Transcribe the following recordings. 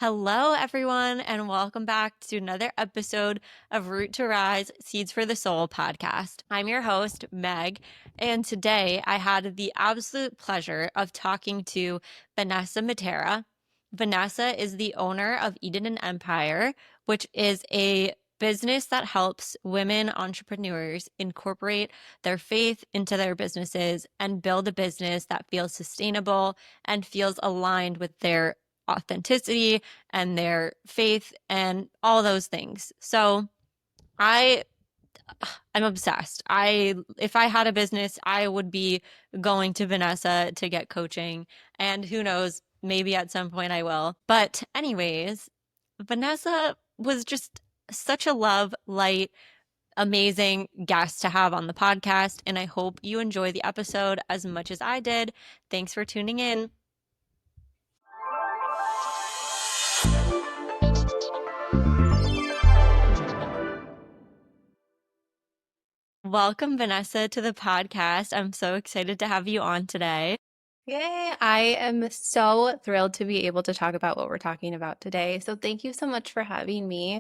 Hello, everyone, and welcome back to another episode of Root to Rise Seeds for the Soul podcast. I'm your host, Meg, and today I had the absolute pleasure of talking to Vanessa Mitera. Vanessa is the owner of Eden and Empire, which is a business that helps women entrepreneurs incorporate their faith into their businesses and build a business that feels sustainable and feels aligned with their authenticity and their faith and all those things. So I I'm obsessed. I if I had a business, I would be going to Vanessa to get coaching, and who knows, maybe at some point I will. But anyways, Vanessa was just such a love, light, amazing guest to have on the podcast, and I hope you enjoy the episode as much as I did. Thanks for tuning in. Welcome, Vanessa, to the podcast. I'm so excited to have you on today. Yay! I am so thrilled to be able to talk about what we're talking about today. So, thank you so much for having me.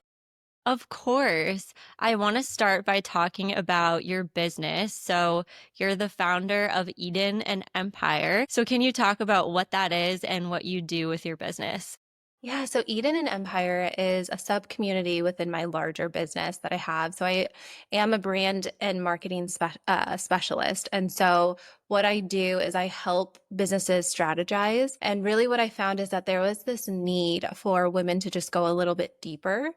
Of course. I want to start by talking about your business. So, you're the founder of Eden and Empire. So, can you talk about what that is and what you do with your business? Yeah, so Eden and Empire is a sub community within my larger business that I have. So, I am a brand and marketing specialist. And so, what I do is I help businesses strategize. And really, what I found is that there was this need for women to just go a little bit deeper.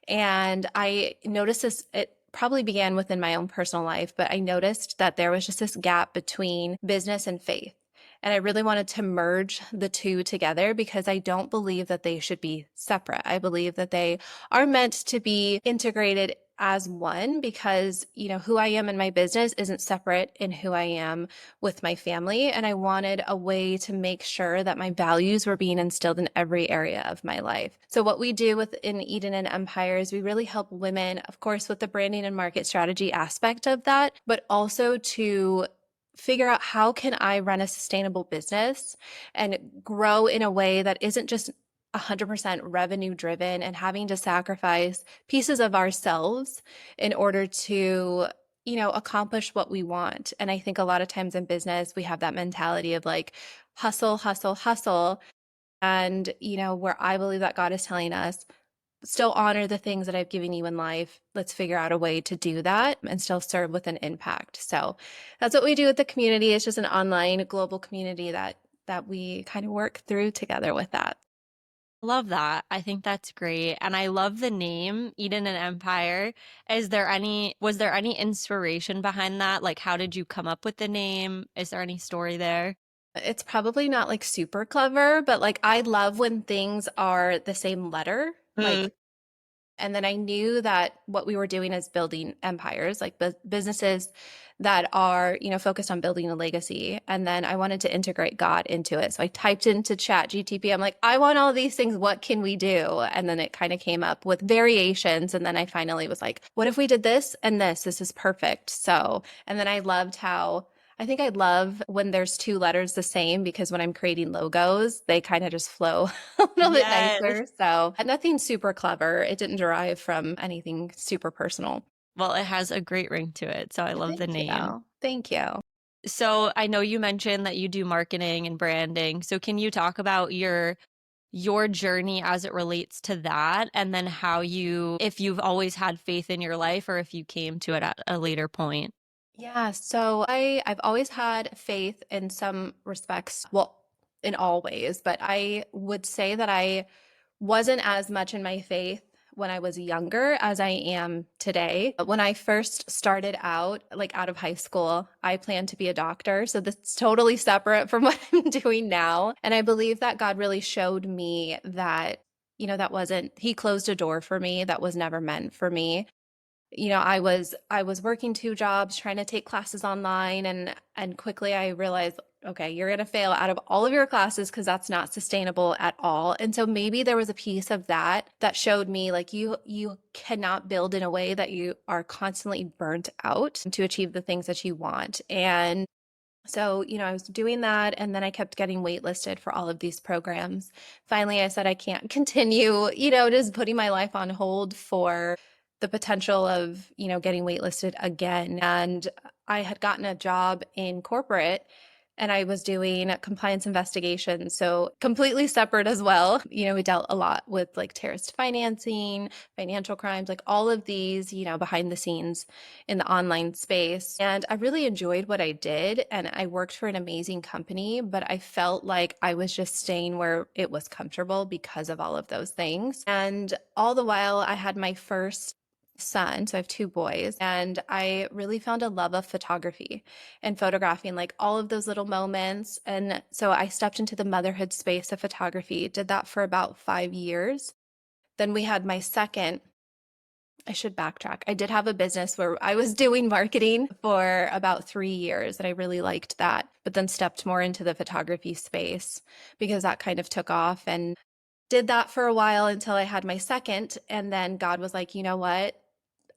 And I noticed this. It probably began within my own personal life, but I noticed that there was just this gap between business and faith. And I really wanted to merge the two together because I don't believe that they should be separate. I believe that they are meant to be integrated as one because, who I am in my business isn't separate in who I am with my family. And I wanted a way to make sure that my values were being instilled in every area of my life. So what we do within Eden and Empire is we really help women, of course, with the branding and market strategy aspect of that, but also to figure out how can I run a sustainable business and grow in a way that isn't just 100% revenue driven and having to sacrifice pieces of ourselves in order to accomplish what we want. And I think a lot of times in business we have that mentality of like hustle, hustle, hustle. And where I believe that God is telling us, still honor the things that I've given you in life. Let's figure out a way to do that and still serve with an impact. So that's what we do with the community. It's just an online global community that we kind of work through together with that. Love that. I think that's great. And I love the name Eden and Empire. Was there any inspiration behind that? Like, how did you come up with the name? Is there any story there? It's probably not like super clever, but like I love when things are the same letter. Mm, And then I knew that what we were doing is building empires, like businesses that are, focused on building a legacy. And then I wanted to integrate God into it. So I typed into Chat GTP. I'm like, I want all these things. What can we do? And then it kind of came up with variations. And then I finally was like, what if we did this and this? This is perfect. So, and then I think I love when there's two letters the same because when I'm creating logos, they kind of just flow a little bit yes. nicer. So nothing super clever. It didn't derive from anything super personal. Well, it has a great ring to it, so I love the Thank name. you. Thank you. So I know you mentioned that you do marketing and branding. So can you talk about your journey as it relates to that, and then if you've always had faith in your life or if you came to it at a later point? Yeah, so I've always had faith in some respects, well, in all ways, but I would say that I wasn't as much in my faith when I was younger as I am today. When I first started out, like out of high school, I planned to be a doctor. So this is totally separate from what I'm doing now. And I believe that God really showed me that, he closed a door for me that was never meant for me. I was working two jobs trying to take classes online, and quickly I realized, okay, you're going to fail out of all of your classes because that's not sustainable at all. And so maybe there was a piece of that that showed me like you cannot build in a way that you are constantly burnt out to achieve the things that you want. And So, I was doing that and then I kept getting waitlisted for all of these programs. Finally, I said I can't continue, just putting my life on hold for the potential of, getting waitlisted again. And I had gotten a job in corporate and I was doing compliance investigations. So, completely separate as well. We dealt a lot with like terrorist financing, financial crimes, like all of these, behind the scenes in the online space. And I really enjoyed what I did. And I worked for an amazing company, but I felt like I was just staying where it was comfortable because of all of those things. And all the while, I had my first son. So I have two boys, and I really found a love of photography and photographing like all of those little moments. And so I stepped into the motherhood space of photography, did that for about 5 years. Then we had my second. I should backtrack. I did have a business where I was doing marketing for about 3 years, and I really liked that, but then stepped more into the photography space because that kind of took off and did that for a while until I had my second. And then God was like, you know what?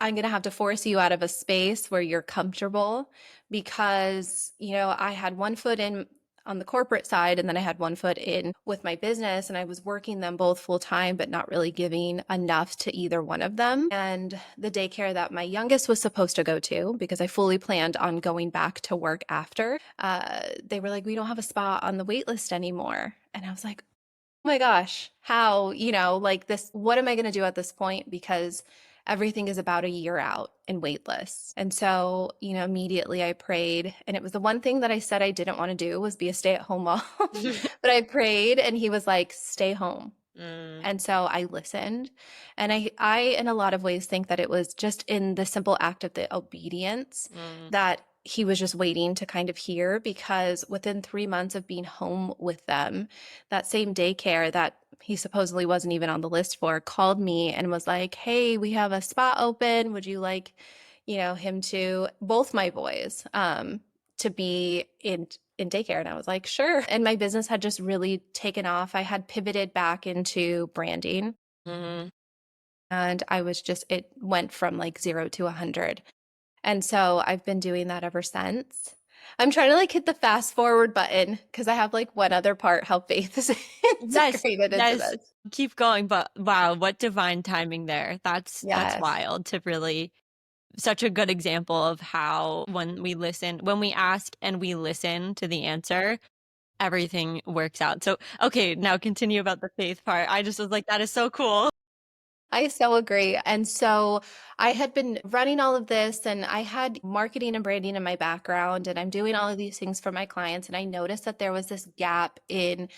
I'm going to have to force you out of a space where you're comfortable because, I had one foot in on the corporate side and then I had one foot in with my business and I was working them both full time, but not really giving enough to either one of them. And the daycare that my youngest was supposed to go to, because I fully planned on going back to work after, they were like, we don't have a spot on the wait list anymore. And I was like, oh my gosh, how, like this, what am I going to do at this point? Because everything is about a year out in wait lists. And so, immediately I prayed. And it was the one thing that I said I didn't want to do was be a stay-at-home mom. But I prayed and he was like, stay home. Mm, And so I listened. And I, in a lot of ways, think that it was just in the simple act of the obedience mm, that he was just waiting to kind of hear, because within 3 months of being home with them, that same daycare that he supposedly wasn't even on the list for called me and was like, hey, we have a spot open. Would you like, him to, both my boys, to be in daycare? And I was like, sure. And my business had just really taken off. I had pivoted back into branding mm. and it went from like 0 to 100. And so I've been doing that ever since. I'm trying to like hit the fast forward button because I have like one other part how faith is Yes, integrated into yes. this. Keep going, but wow, what divine timing there. That's Yes. wild to really such a good example of how when we ask and we listen to the answer, everything works out. So, okay, now continue about the faith part. I just was like, that is so cool. I so agree. And so I had been running all of this and I had marketing and branding in my background, and I'm doing all of these things for my clients. And I noticed that there was this gap in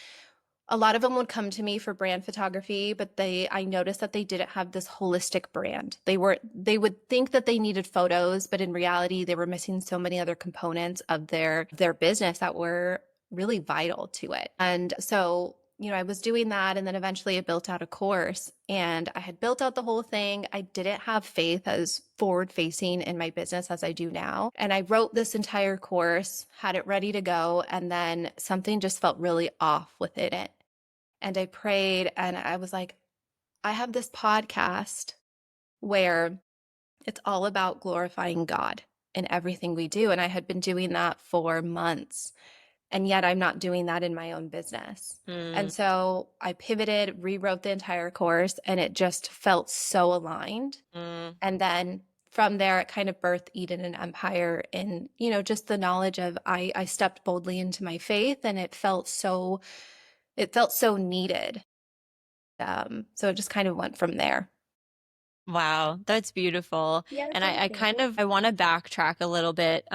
a lot of them would come to me for brand photography, but I noticed that they didn't have this holistic brand. They would think that they needed photos, but in reality, they were missing so many other components of their business that were really vital to it. And so, I was doing that, and then eventually I built out a course, and I had built out the whole thing. I didn't have faith as forward facing in my business as I do now. And I wrote this entire course, had it ready to go, and then something just felt really off within it. And I prayed and I was like, I have this podcast where it's all about glorifying God in everything we do. And I had been doing that for months. And yet I'm not doing that in my own business. Mm, And so I pivoted, rewrote the entire course, and it just felt so aligned. mm. And then from there, it kind of birthed Eden and Empire in, just the knowledge of I stepped boldly into my faith, and it felt so needed. So it just kind of went from there. Wow, that's beautiful. Yeah, And thank I you. kind of I want to backtrack a little bit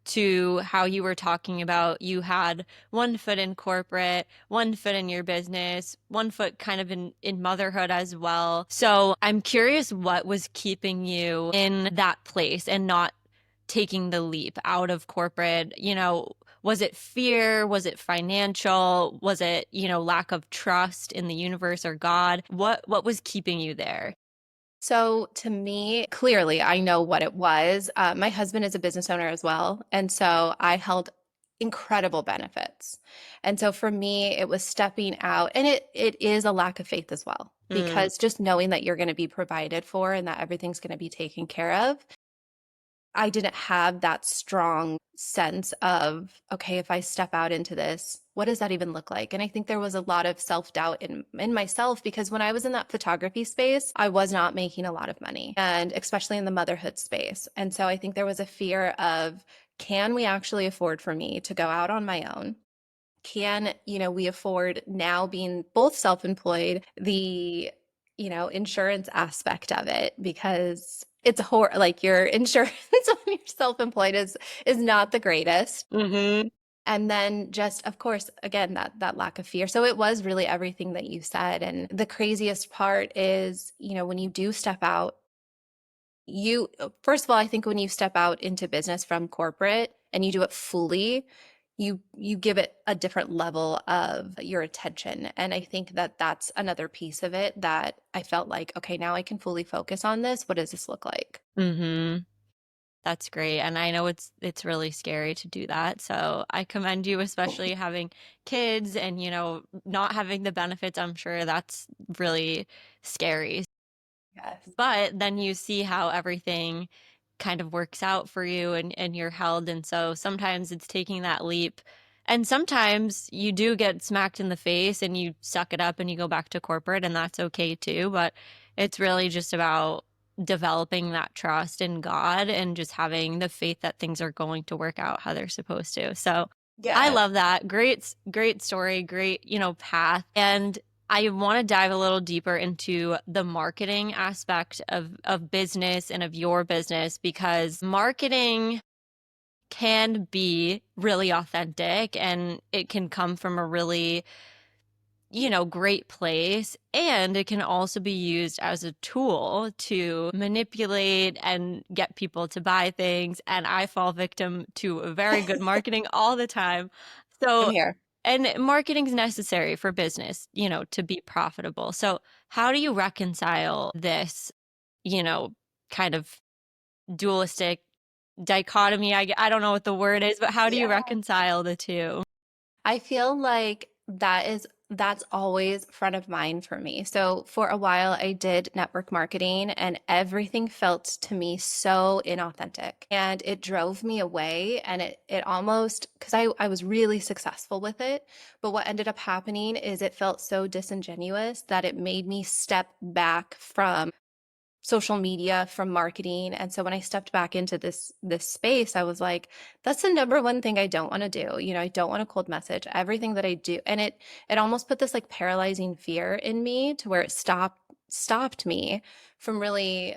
to how you were talking about you had one foot in corporate, one foot in your business, one foot kind of in motherhood as well. So I'm curious what was keeping you in that place and not taking the leap out of corporate, was it fear? Was it financial? Was it, lack of trust in the universe or God? What was keeping you there? So to me, clearly, I know what it was. My husband is a business owner as well. And so I held incredible benefits. And so for me, it was stepping out, and it is a lack of faith as well, Mm, because just knowing that you're going to be provided for and that everything's going to be taken care of. I didn't have that strong sense of, okay, if I step out into this, what does that even look like? And I think there was a lot of self-doubt in myself because when I was in that photography space, I was not making a lot of money, and especially in the motherhood space. And so I think there was a fear of, can we actually afford for me to go out on my own? Can, we afford now being both self-employed, the, insurance aspect of it, because it's like your insurance when you're self-employed is not the greatest. Mm-hmm. And then just, of course, again, that lack of fear. So it was really everything that you said. And the craziest part is, when you do step out, you first of all, I think when you step out into business from corporate and you do it fully, you give it a different level of your attention. And I think that that's another piece of it that I felt like, okay, now I can fully focus on this. What does this look like? Mm-hmm. That's great. And I know it's really scary to do that. So I commend you, especially having kids and, not having the benefits. I'm sure that's really scary. Yes. But then you see how everything kind of works out for you and you're held. And so sometimes it's taking that leap. And sometimes you do get smacked in the face and you suck it up and you go back to corporate, and that's okay too. But it's really just about developing that trust in God and just having the faith that things are going to work out how they're supposed to. So I Yes. love that. Great story, great, path. And I want to dive a little deeper into the marketing aspect of business and of your business, because marketing can be really authentic and it can come from a really, great place. And it can also be used as a tool to manipulate and get people to buy things. And I fall victim to a very good marketing all the time. I'm So, here. and marketing is necessary for business, to be profitable. So, how do you reconcile this, you know, kind of dualistic dichotomy? I don't know what the word is, but how do you Yeah. reconcile the two? I feel like that's always front of mind for me. So for a while I did network marketing and everything felt to me so inauthentic and it drove me away, and it almost, because I was really successful with it, but what ended up happening is it felt so disingenuous that it made me step back from social media, from marketing. And so when I stepped back into this space, I was like, that's the number one thing I don't want to do. I don't want to cold message everything that I do. And it almost put this like paralyzing fear in me to where it stopped me from really,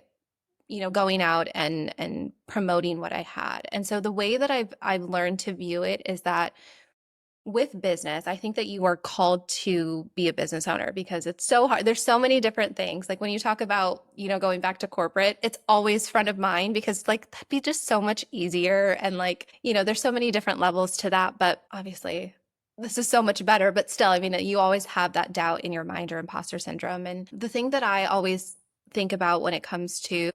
going out and promoting what I had. And so the way that I've learned to view it is that with business, I think that you are called to be a business owner because it's so hard. There's so many different things. Like when you talk about, going back to corporate, it's always front of mind because like that'd be just so much easier. And like, there's so many different levels to that. But obviously, this is so much better. But still, I mean, you always have that doubt in your mind or imposter syndrome. And the thing that I always think about when it comes to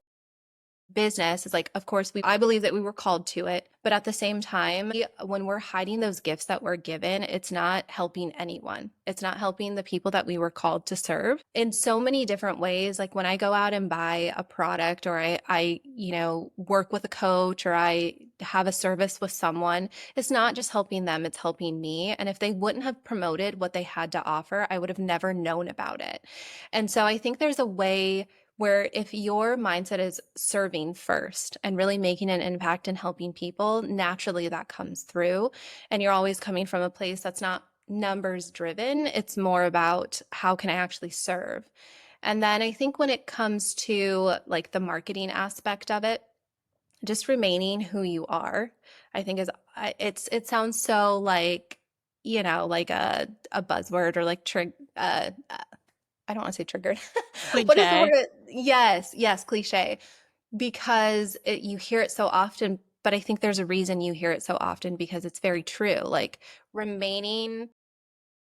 business is like, of course, I believe that we were called to it, but at the same time, when we're hiding those gifts that we're given, it's not helping anyone. It's not helping the people that we were called to serve in so many different ways. Like when I go out and buy a product, or I work with a coach, or I have a service with someone, it's not just helping them, it's helping me. And if they wouldn't have promoted what they had to offer, I would have never known about it. And so I think there's a way where if your mindset is serving first and really making an impact and helping people, naturally that comes through. And you're always coming from a place that's not numbers driven. It's more about how can I actually serve? And then I think when it comes to like the marketing aspect of it, just remaining who you are, I think it sounds so like, like a buzzword or like I don't want to say triggered. What is the Cliche. word? Yes, yes, cliche. Because you hear it so often, but I think there's a reason you hear it so often because it's very true. Like remaining.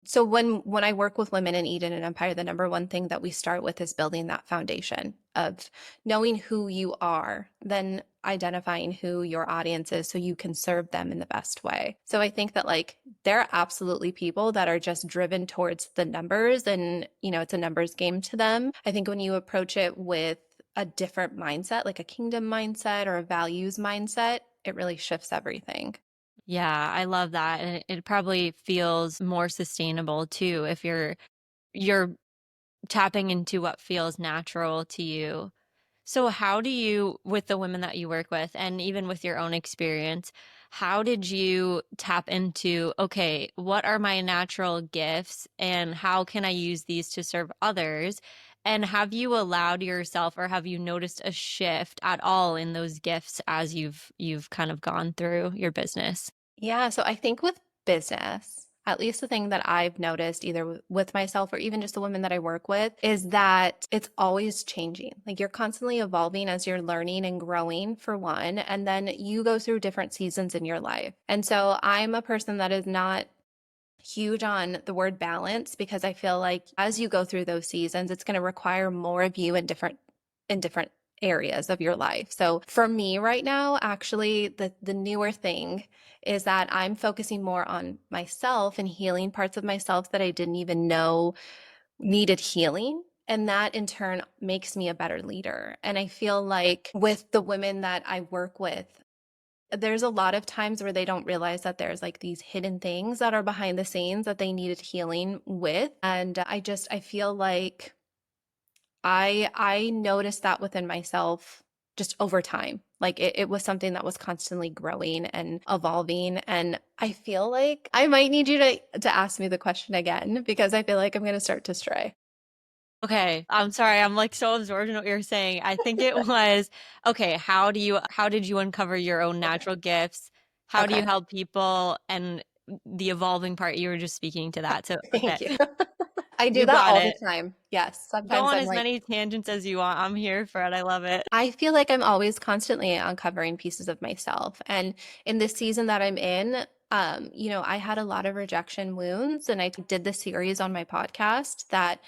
So when I work with women in Eden and Empire, the number one thing that we start with is building that foundation of knowing who you are, then identifying who your audience is so you can serve them in the best way. So I think that like there are absolutely people that are just driven towards the numbers and, it's a numbers game to them. I think when you approach it with a different mindset, like a kingdom mindset or a values mindset, it really shifts everything. Yeah, I love that. And it probably feels more sustainable too if you're tapping into what feels natural to you. So how do you, with the women that you work with, and even with your own experience, how did you tap into, okay, what are my natural gifts and how can I use these to serve others? And have you allowed yourself or have you noticed a shift at all in those gifts as you've kind of gone through your business? Yeah, so I think with business, at least the thing that I've noticed either with myself or even just the women that I work with is that it's always changing. Like you're constantly evolving as you're learning and growing for one, and then you go through different seasons in your life. And so I'm a person that is not huge on the word balance because I feel like as you go through those seasons, it's going to require more of you in different areas of your life. So for me right now, actually the newer thing is that I'm focusing more on myself and healing parts of myself that I didn't even know needed healing. And that in turn makes me a better leader. And I feel like with the women that I work with, there's a lot of times where they don't realize that there's like these hidden things that are behind the scenes that they needed healing with. And I feel like I noticed that within myself just over time. Like it was something that was constantly growing and evolving. And I feel like I might need you to ask me the question again because I feel like I'm gonna start to stray. Okay, I'm sorry. I'm like so absorbed in what you're saying. I think it was, okay, how did you uncover your own Okay. natural gifts? How do you Okay. help people? And the evolving part, you were just speaking to that. So, okay, Thank you. I do you that got all the it. time. Yes. Go Sometimes on I'm as like, many tangents as you want. I'm here for it. I love it. I feel like I'm always constantly uncovering pieces of myself. And in this season that I'm in, I had a lot of rejection wounds, and I did this series on my podcast that,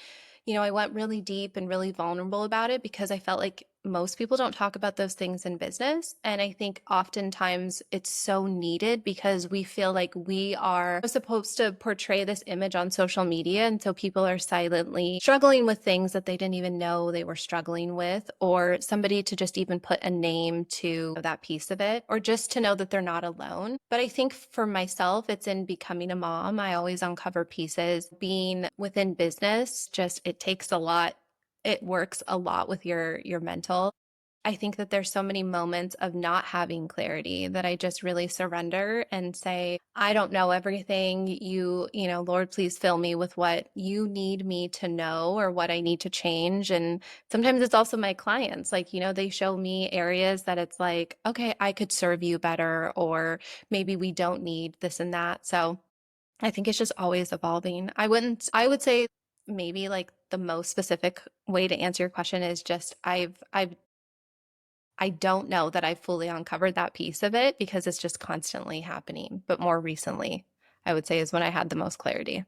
I went really deep and really vulnerable about it because I felt like most people don't talk about those things in business. And I think oftentimes it's so needed because we feel like we are supposed to portray this image on social media. And so people are silently struggling with things that they didn't even know they were struggling with, or somebody to just even put a name to that piece of it, or just to know that they're not alone. But I think for myself, it's in becoming a mom. I always uncover pieces. Being within business, just it takes a lot. It works a lot with your mental. I think that there's so many moments of not having clarity that I just really surrender and say, I don't know everything. Lord, please fill me with what you need me to know or what I need to change. And sometimes it's also my clients, like, they show me areas that it's like, okay, I could serve you better, or maybe we don't need this and that. So I think it's just always evolving. I would say maybe like the most specific way to answer your question is just I don't know that I've fully uncovered that piece of it because it's just constantly happening. But more recently, I would say is when I had the most clarity.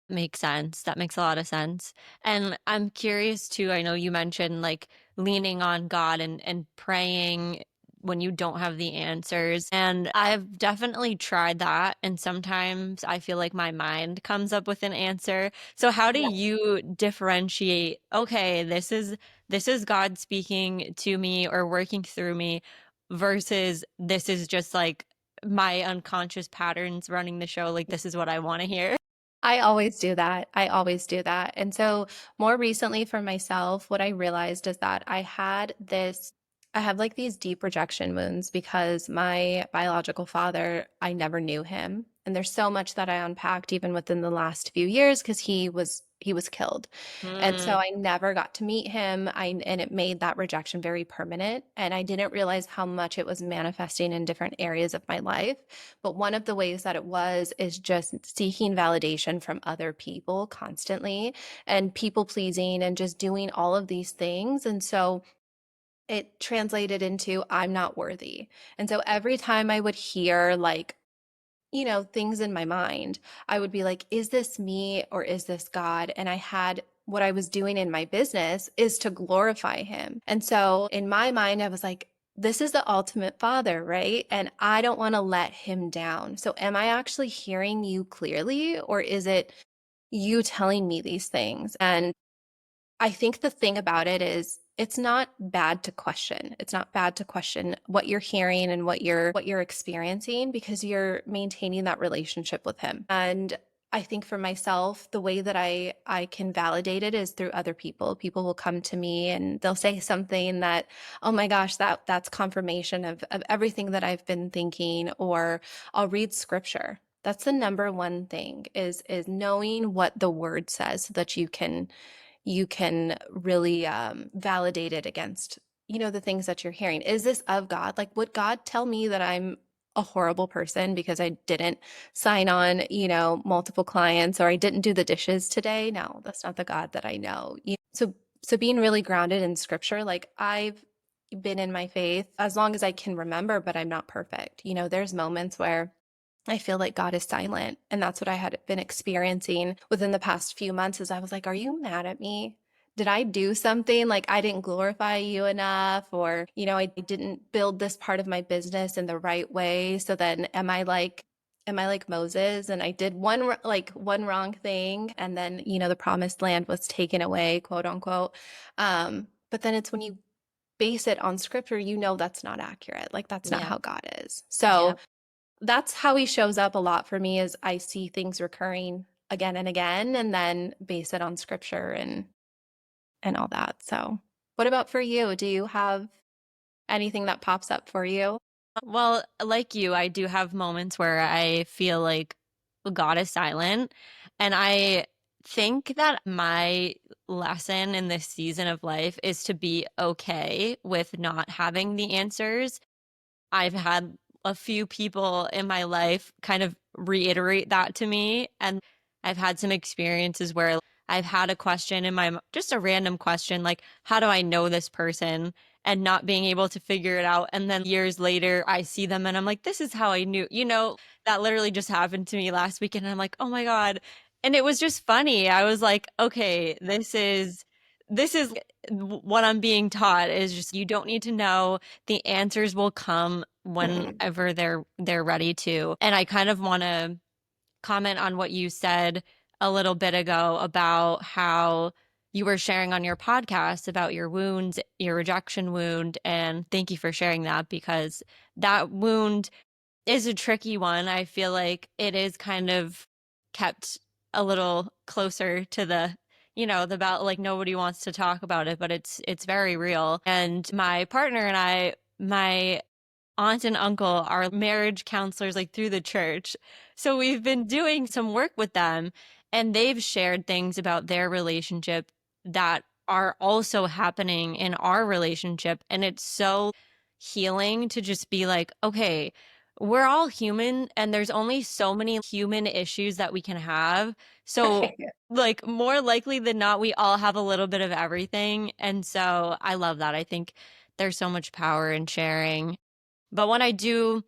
Makes sense. That makes a lot of sense. And I'm curious too, I know you mentioned like leaning on God and praying when you don't have the answers. And I've definitely tried that. And sometimes I feel like my mind comes up with an answer. So how do you differentiate, okay, this is God speaking to me or working through me versus this is just like my unconscious patterns running the show, like this is what I want to hear. I always do that. I always do that. And so, more recently for myself, what I realized is that I have like these deep rejection wounds because my biological father, I never knew him. And there's so much that I unpacked even within the last few years because he was killed. And so Mm. I never got to meet him. And it made that rejection very permanent. And I didn't realize how much it was manifesting in different areas of my life. But one of the ways that it was is just seeking validation from other people constantly and people pleasing and just doing all of these things. And so it translated into I'm not worthy. And so every time I would hear like, things in my mind, I would be like, is this me or is this God? And I had what I was doing in my business is to glorify him. And so in my mind, I was like, this is the ultimate father, right? And I don't want to let him down. So am I actually hearing you clearly, or is it you telling me these things? And I think the thing about it is it's not bad to question. It's not bad to question what you're hearing and what you're experiencing because you're maintaining that relationship with him. And I think for myself, the way that I can validate it is through other people. People will come to me and they'll say something that, oh my gosh, that's confirmation of everything that I've been thinking, or I'll read scripture. That's the number one thing is knowing what the word says so that you can really validate it against the things that you're hearing. Is this of God? Like, would God tell me that I'm a horrible person because I didn't sign on multiple clients, or I didn't do the dishes today? No, that's not the God that I know. So being really grounded in scripture, like I've been in my faith as long as I can remember, but I'm not perfect. There's moments where I feel like God is silent. And that's what I had been experiencing within the past few months is I was like, are you mad at me? Did I do something like I didn't glorify you enough, or, I didn't build this part of my business in the right way? So then am I like Moses and I did one wrong thing and then, the promised land was taken away, quote unquote. But then it's when you base it on scripture, that's not accurate. Like that's not Yeah. how God is. Yeah. So that's how he shows up a lot for me is I see things recurring again and again and then base it on scripture and all that. So, what about for you? Do you have anything that pops up for you? Well, like you, I do have moments where I feel like God is silent. And I think that my lesson in this season of life is to be okay with not having the answers. I've had a few people in my life kind of reiterate that to me. And I've had some experiences where I've had a question in just a random question, like, how do I know this person? And not being able to figure it out. And then years later, I see them and I'm like, this is how I knew, that literally just happened to me last week. And I'm like, oh my God. And it was just funny. I was like, okay, this is what I'm being taught is just you don't need to know. The answers will come Mm-mm. whenever they're ready to. And I kind of want to comment on what you said a little bit ago about how you were sharing on your podcast about your wounds, your rejection wound, and thank you for sharing that because that wound is a tricky one. I feel like it is kind of kept a little closer to the about like nobody wants to talk about it, but it's very real. And my partner and my aunt and uncle are marriage counselors like through the church. So we've been doing some work with them and they've shared things about their relationship that are also happening in our relationship. And it's so healing to just be like, okay, we're all human and there's only so many human issues that we can have. So like more likely than not, we all have a little bit of everything. And so I love that. I think there's so much power in sharing. But when I do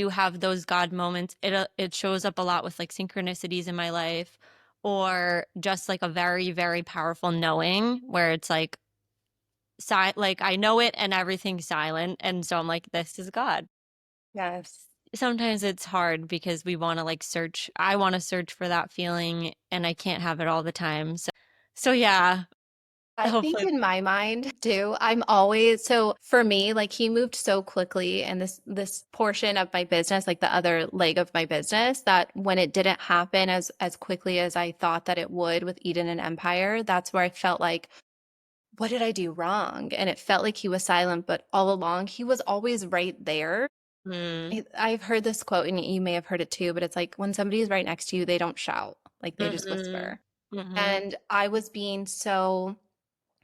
have those God moments, it shows up a lot with like synchronicities in my life or just like a very, very powerful knowing where it's like like I know it and everything's silent. And so I'm like, this is God. Yes. Sometimes it's hard because we want to like search. I want to search for that feeling and I can't have it all the time. So yeah, I think hopefully. in my mind too, I'm always so for me, like he moved so quickly and this portion of my business, like the other leg of my business, that when it didn't happen as quickly as I thought that it would with Eden and Empire, that's where I felt like, what did I do wrong? And it felt like he was silent, but all along he was always right there. Mm, I've heard this quote, and you may have heard it too, but it's like when somebody is right next to you, they don't shout, like they just mm-hmm, whisper. mm-hmm, And I was being so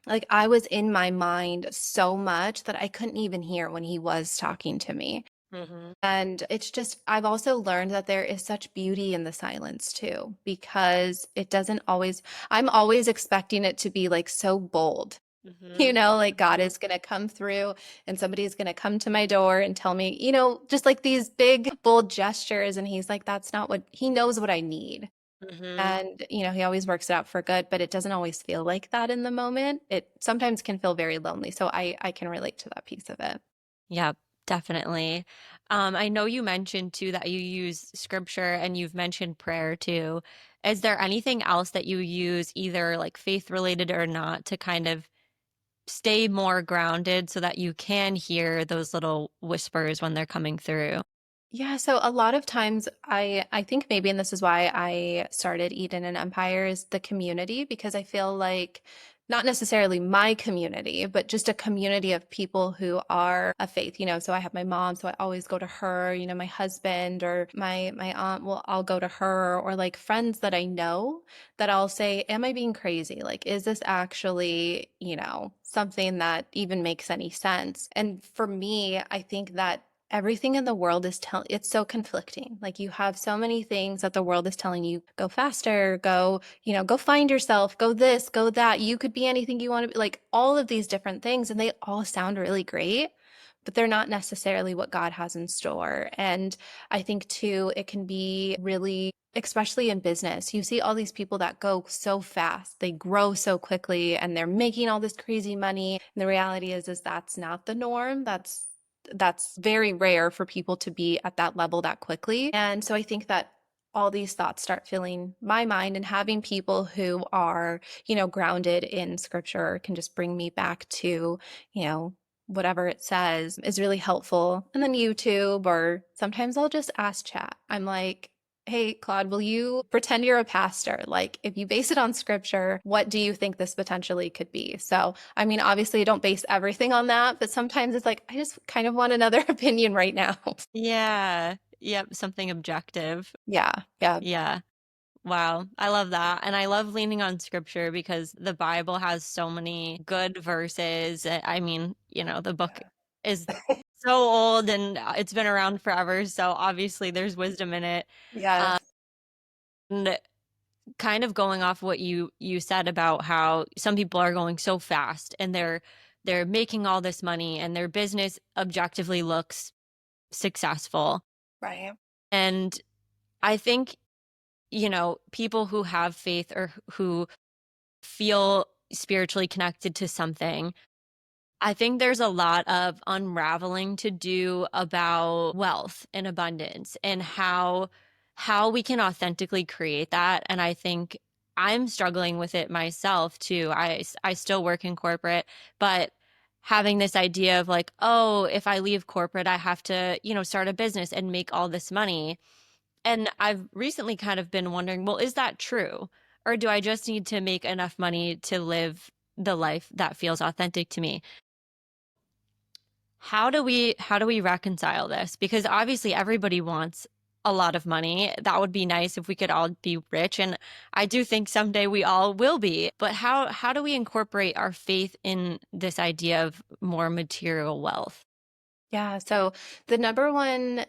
like I was in my mind so much that I couldn't even hear when he was talking to me. mm-hmm, And it's just, I've also learned that there is such beauty in the silence too, because it doesn't always, I'm always expecting it to be like so bold. mm-hmm, Like God mm-hmm, is going to come through and somebody's going to come to my door and tell me, just like these big, bold gestures. And he's like, that's not what he knows what I need. mm-hmm. And, he always works it out for good, but it doesn't always feel like that in the moment. It sometimes can feel very lonely. So I can relate to that piece of it. Yep, definitely. I know you mentioned too that you use scripture and you've mentioned prayer too. Is there anything else that you use, either like faith related or not, to kind of stay more grounded so that you can hear those little whispers when they're coming through? Yeah, so a lot of times I think maybe, and this is why I started Eden and Empire, is the community, because I feel like not necessarily my community, but just a community of people who are of faith, So I have my mom, so I always go to her, my husband or my aunt will I'll go to her, or like friends that I know that I'll say, am I being crazy? Like, is this actually, something that even makes any sense? And for me, I think that everything in the world is it's so conflicting. Like, you have so many things that the world is telling you, go faster, go, go find yourself, go this, go that. You could be anything you want to be, like all of these different things. And they all sound really great, but they're not necessarily what God has in store. And I think too, it can be really, especially in business, you see all these people that go so fast, they grow so quickly, and they're making all this crazy money. And the reality is that's not the norm. That's very rare for people to be at that level that quickly. And so I think that all these thoughts start filling my mind, and having people who are, grounded in scripture can just bring me back to, you know, whatever it says is really helpful. And then YouTube, or sometimes I'll just ask chat. I'm like, hey, Claude, will you pretend you're a pastor? Like, if you base it on scripture, what do you think this potentially could be? So, I mean, obviously, I don't base everything on that, but sometimes it's like, I just kind of want another opinion right now. Yeah. Yep. Something objective. Yeah. Yeah. Yeah. Wow. I love that. And I love leaning on scripture because the Bible has so many good verses. I mean, the book is so old and it's been around forever. So obviously there's wisdom in it. Yes. And kind of going off what you said about how some people are going so fast and they're making all this money and their business objectively looks successful. Right. And I think, people who have faith or who feel spiritually connected to something, I think there's a lot of unraveling to do about wealth and abundance and how we can authentically create that. And I think I'm struggling with it myself too. I still work in corporate, but having this idea of like, oh, if I leave corporate, I have to, start a business and make all this money. And I've recently kind of been wondering, well, is that true? Or do I just need to make enough money to live the life that feels authentic to me? How do we reconcile this? Because obviously everybody wants a lot of money. That would be nice if we could all be rich, and I do think someday we all will be. But how do we incorporate our faith in this idea of more material wealth? Yeah. So the number one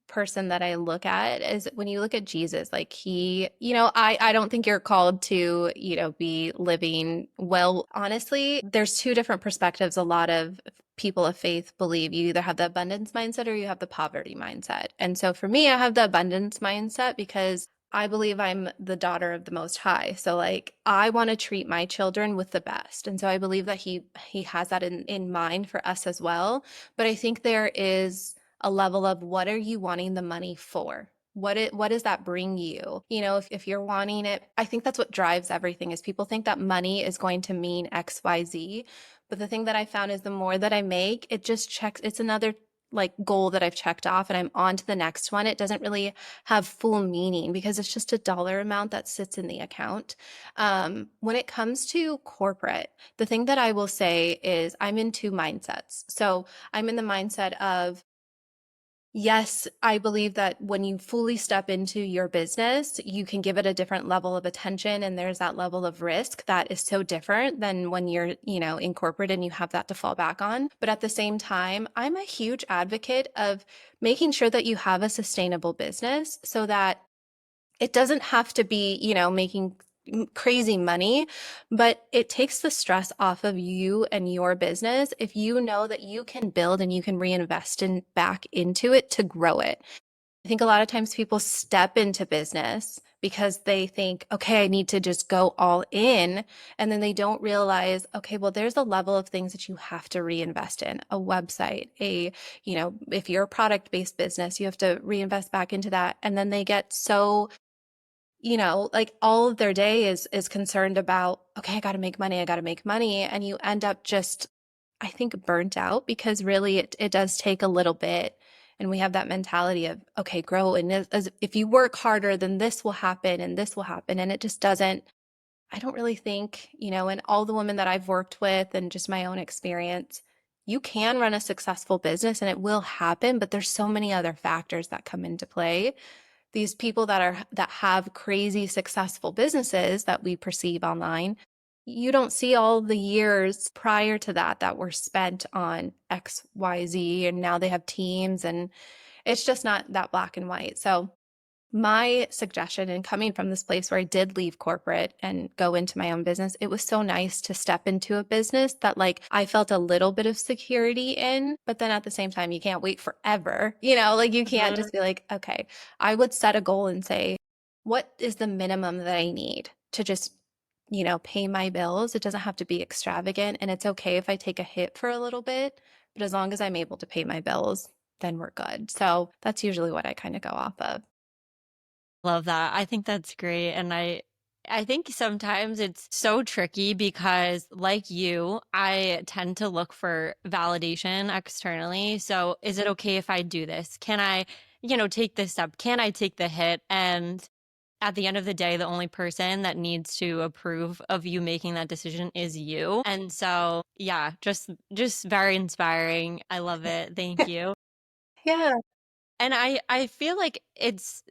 person that I look at is when you look at Jesus, like he, I don't think you're called to, be living well. Honestly, there's two different perspectives. A lot of people of faith believe you either have the abundance mindset or you have the poverty mindset. And so for me, I have the abundance mindset because I believe I'm the daughter of the Most High. So like I want to treat my children with the best. And so I believe that he has that in mind for us as well. But I think there is a level of, what are you wanting the money for? What does that bring you? If you're wanting it, I think that's what drives everything, is people think that money is going to mean XYZ. But the thing that I found is the more that I make, it just checks, it's another like goal that I've checked off, and I'm on to the next one. It doesn't really have full meaning because it's just a dollar amount that sits in the account. When it comes to corporate, the thing that I will say is I'm in two mindsets. So I'm in the mindset of, yes, I believe that when you fully step into your business, you can give it a different level of attention, and there's that level of risk that is so different than when you're, in corporate and you have that to fall back on. But at the same time, I'm a huge advocate of making sure that you have a sustainable business so that it doesn't have to be, making crazy money, but it takes the stress off of you and your business if you know that you can build and you can reinvest back into it to grow it. I think a lot of times people step into business because they think, okay, I need to just go all in. And then they don't realize, okay, well, there's a level of things that you have to reinvest in: a website, if you're a product based business, you have to reinvest back into that. And then they get so like all of their day is concerned about, okay, I got to make money, I got to make money, and you end up just, I think, burnt out because really it does take a little bit. And we have that mentality of, okay, grow. And if you work harder, then this will happen and this will happen. And it just doesn't, I don't really think, and all the women that I've worked with and just my own experience, you can run a successful business and it will happen, but there's so many other factors that come into play. These people that have crazy successful businesses that we perceive online, you don't see all the years prior to that were spent on XYZ, and now they have teams, and it's just not that black and white. So my suggestion, in coming from this place where I did leave corporate and go into my own business, it was so nice to step into a business that like I felt a little bit of security in, but then at the same time, you can't wait forever. Like you can't Mhm. just be like, okay, I would set a goal and say, what is the minimum that I need to just, pay my bills? It doesn't have to be extravagant. And it's okay if I take a hit for a little bit, but as long as I'm able to pay my bills, then we're good. So that's usually what I kind of go off of. Love that. I think that's great. And I think sometimes it's so tricky because like you, I tend to look for validation externally. So is it okay if I do this? Can I, take this step? Can I take the hit? And at the end of the day, the only person that needs to approve of you making that decision is you. And so, yeah, just very inspiring. I love it. Thank you. Yeah. And I feel like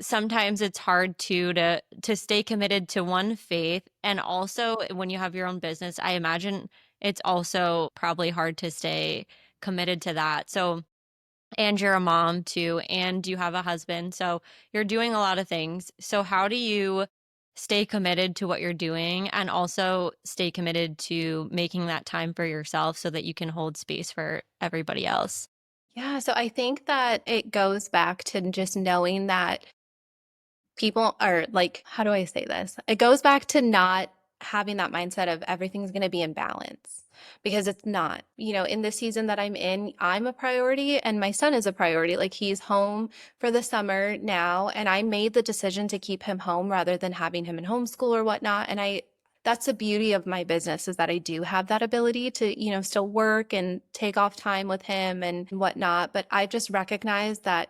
sometimes it's hard to stay committed to one faith, and also when you have your own business, I imagine it's also probably hard to stay committed to that. So, and you're a mom too, and you have a husband, so you're doing a lot of things. So how do you stay committed to what you're doing and also stay committed to making that time for yourself so that you can hold space for everybody else? Yeah, so I think that it goes back to just knowing that people are like, how do I say this? It goes back to not having that mindset of everything's going to be in balance because it's not. In the season that I'm in, I'm a priority and my son is a priority. Like he's home for the summer now, and I made the decision to keep him home rather than having him in homeschool or whatnot. And that's the beauty of my business is that I do have that ability to, still work and take off time with him and whatnot. But I've just recognized that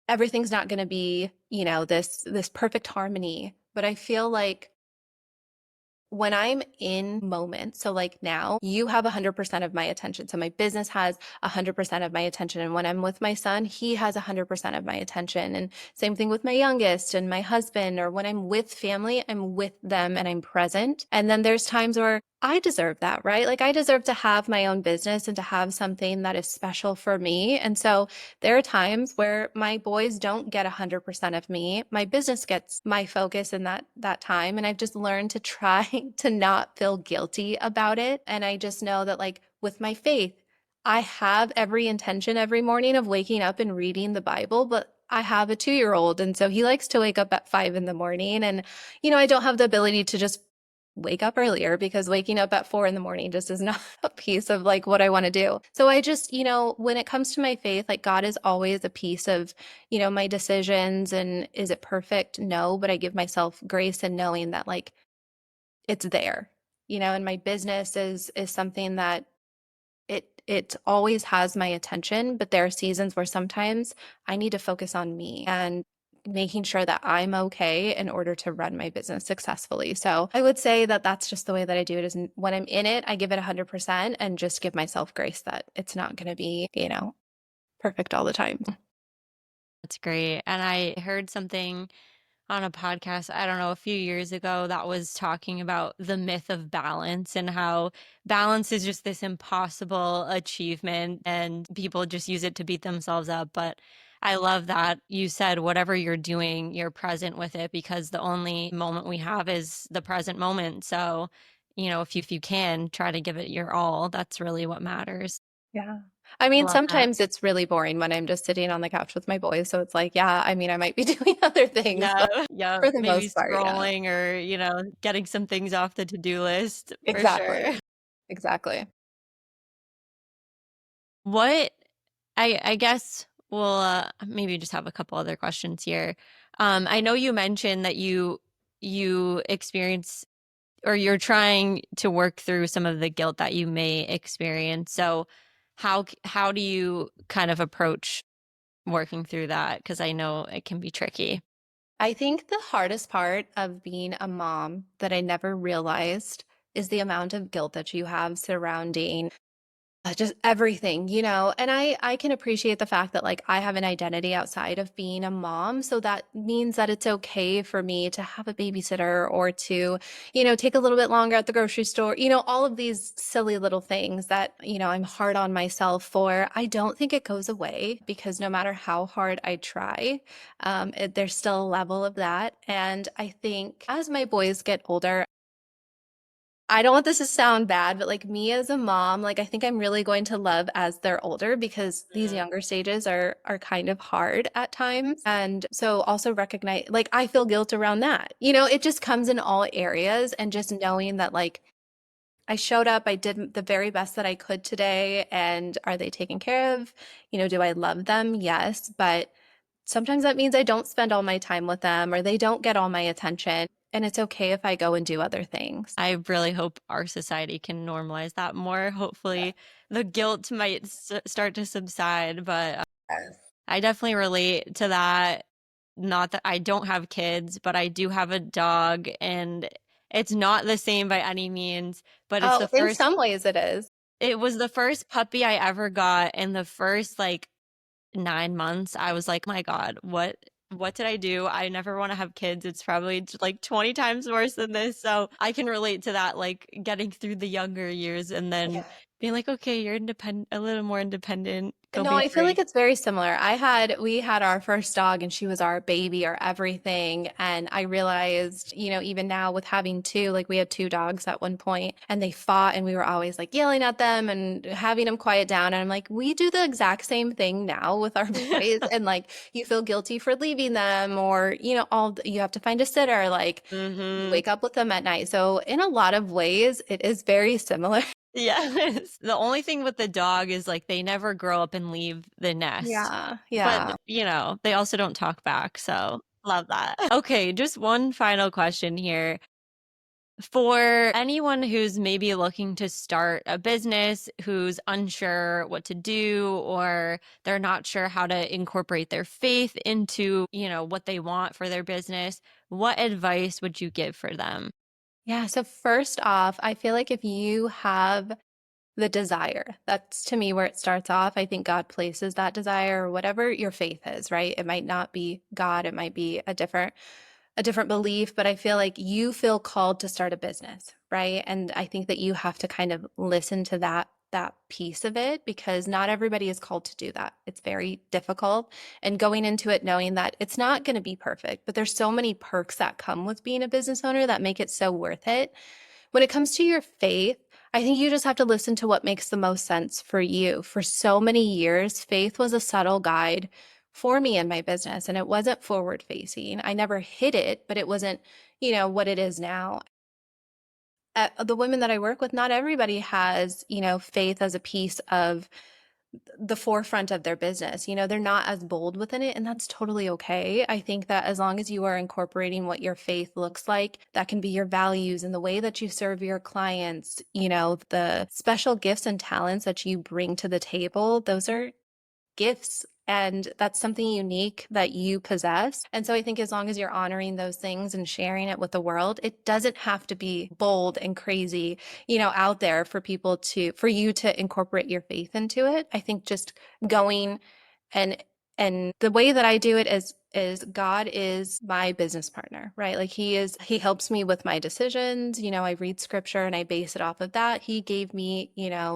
everything's not going to be, this perfect harmony. But I feel like when I'm in moments, so like now, you have 100% of my attention. So my business has 100% of my attention. And when I'm with my son, he has 100% of my attention. And same thing with my youngest and my husband, or when I'm with family, I'm with them and I'm present. And then there's times where I deserve that, right? Like I deserve to have my own business and to have something that is special for me. And so there are times where my boys don't get 100% of me. My business gets my focus in that time, and I've just learned to try to not feel guilty about it. And I just know that like with my faith, I have every intention every morning of waking up and reading the Bible, but I have a 2-year old. And so he likes to wake up at 5 in the morning. And, I don't have the ability to just wake up earlier because waking up at 4 in the morning just is not a piece of like what I want to do. So I just, when it comes to my faith, like God is always a piece of, my decisions. And is it perfect? No, but I give myself grace and knowing that like it's there, and my business is something that it always has my attention, but there are seasons where sometimes I need to focus on me and making sure that I'm okay in order to run my business successfully. So I would say that that's just the way that I do it is when I'm in it, I give it 100% and just give myself grace that it's not going to be, perfect all the time. That's great. And I heard something on a podcast, I don't know, a few years ago that was talking about the myth of balance and how balance is just this impossible achievement and people just use it to beat themselves up. But I love that you said whatever you're doing, you're present with it because the only moment we have is the present moment. So, if you can try to give it your all, that's really what matters. Yeah. I I mean, love that. sometimes it's really boring when I'm just sitting on the couch with my boys. So it's like, yeah, I mean, I might be doing other things, Yeah, but yeah, for the maybe most part, yeah. scrolling or, getting some things off the to-do list for sure. Exactly. Exactly. What I guess we'll maybe just have a couple other questions here. I know you mentioned that you you experience or you're trying to work through some of the guilt that you may experience. So how do you kind of approach working through that? Because I know it can be tricky. I think the hardest part of being a mom that I never realized is the amount of guilt that you have surrounding just everything, and I can appreciate the fact that like I have an identity outside of being a mom, so that means that it's okay for me to have a babysitter or to, take a little bit longer at the grocery store, all of these silly little things that, I'm hard on myself for. I don't think it goes away because no matter how hard I try, there's still a level of that. And I think as my boys get older, I don't want this to sound bad, but like me as a mom, like I think I'm really going to love as they're older because these Mm. younger stages are kind of hard at times. And so also recognize like I feel guilt around that. It just comes in all areas and just knowing that like I showed up, I did the very best that I could today, and are they taken care of? Do I love them? Yes, but sometimes that means I don't spend all my time with them or they don't get all my attention, and it's okay if I go and do other things. I really hope our society can normalize that more. Hopefully, the guilt might start to subside, but Yes. I definitely relate to that. Not that I don't have kids, but I do have a dog, and it's not the same by any means, but it's Oh, the in first, some ways it is. it was the first puppy I ever got, and the first like 9 months, I was like, my God, what did I do? I never want to have kids. It's probably like 20 times worse than this. So I can relate to that, like getting through the younger years and then being like, okay, you're independent, a little more independent, go No, be I feel like free. it's very similar. We had our first dog and she was our baby, our everything. And I realized, even now with having two, like we had two dogs at one point and they fought and we were always like yelling at them and having them quiet down. And I'm like, we do the exact same thing now with our boys. And like, you feel guilty for leaving them or, you have to find a sitter, like you Hmm. wake up with them at night. So in a lot of ways, it is very similar. Yes. The only thing with the dog is like they never grow up and leave the nest. Yeah. But, Yeah. they also don't talk back. So love that. Okay, just one final question here. For anyone who's maybe looking to start a business, who's unsure what to do, or they're not sure how to incorporate their faith into, what they want for their business, what advice would you give for them? Yeah. So, first off, I feel like if you have the desire, that's to me where it starts off. I think God places that desire or whatever your faith is, right? It might not be God, it might be a different belief, but I feel like you feel called to start a business, right? And I think that you have to kind of listen to that piece of it because not everybody is called to do that. It's very difficult. And going into it knowing that it's not going to be perfect, but there's so many perks that come with being a business owner that make it so worth it. When it comes to your faith, I think you just have to listen to what makes the most sense for you. For so many years, faith was a subtle guide for me in my business, and it wasn't forward facing. I never hid it, but it wasn't, what it is now. The women that I work with, not everybody has, faith as a piece of the forefront of their business. They're not as bold within it, and that's totally okay. I think that as long as you are incorporating what your faith looks like, that can be your values and the way that you serve your clients, the special gifts and talents that you bring to the table, those are gifts. And that's something unique that you possess. And so I think as long as you're honoring those things and sharing it with the world, it doesn't have to be bold and crazy, out there for you to incorporate your faith into it. I think just going and and the way that I do it is God is my business partner, right? Like he helps me with my decisions. I read scripture and I base it off of that. He gave me,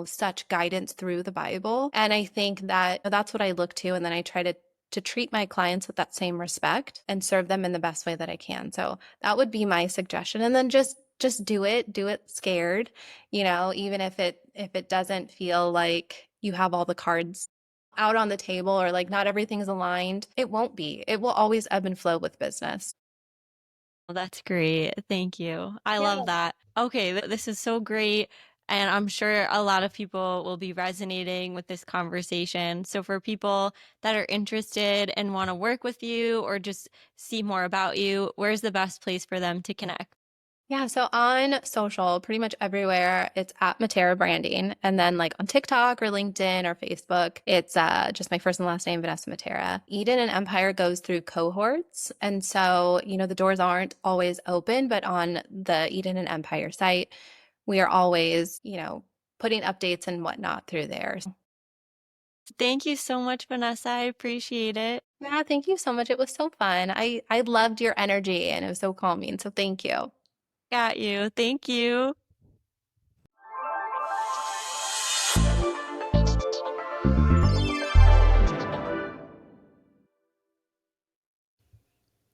such guidance through the Bible. And I think that that's what I look to. And then I try to treat my clients with that same respect and serve them in the best way that I can. So that would be my suggestion. And then just do it scared, even if it doesn't feel like you have all the cards out on the table or like not everything's aligned. It won't be. It will always ebb and flow with business. Well, that's great. Thank you. I Yeah. love that. Okay, this is so great. And I'm sure a lot of people will be resonating with this conversation. So, for people that are interested and want to work with you or just see more about you, where's the best place for them to connect? Yeah, so on social, pretty much everywhere, it's at Mitera Branding. And then like on TikTok or LinkedIn or Facebook, it's just my first and last name, Vanessa Mitera. Eden and Empire goes through cohorts. And so, the doors aren't always open, but on the Eden and Empire site, we are always, putting updates and whatnot through there. Thank you so much, Vanessa. I appreciate it. Yeah, thank you so much. It was so fun. I loved your energy and it was so calming. So thank you. Got you. Thank you.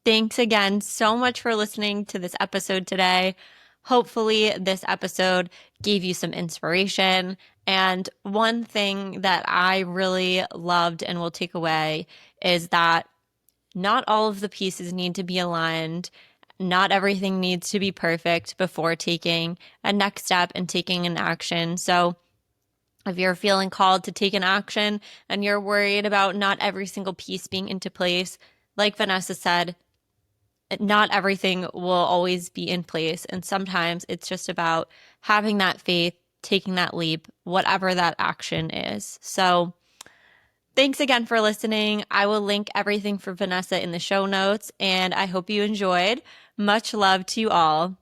Thanks again so much for listening to this episode today. Hopefully, this episode gave you some inspiration. And one thing that I really loved and will take away is that not all of the pieces need to be aligned. Not everything needs to be perfect before taking a next step and taking an action. So, if you're feeling called to take an action and you're worried about not every single piece being into place, like Vanessa said, not everything will always be in place. And sometimes it's just about having that faith, taking that leap, whatever that action is. So, thanks again for listening. I will link everything for Vanessa in the show notes, and I hope you enjoyed. Much love to you all.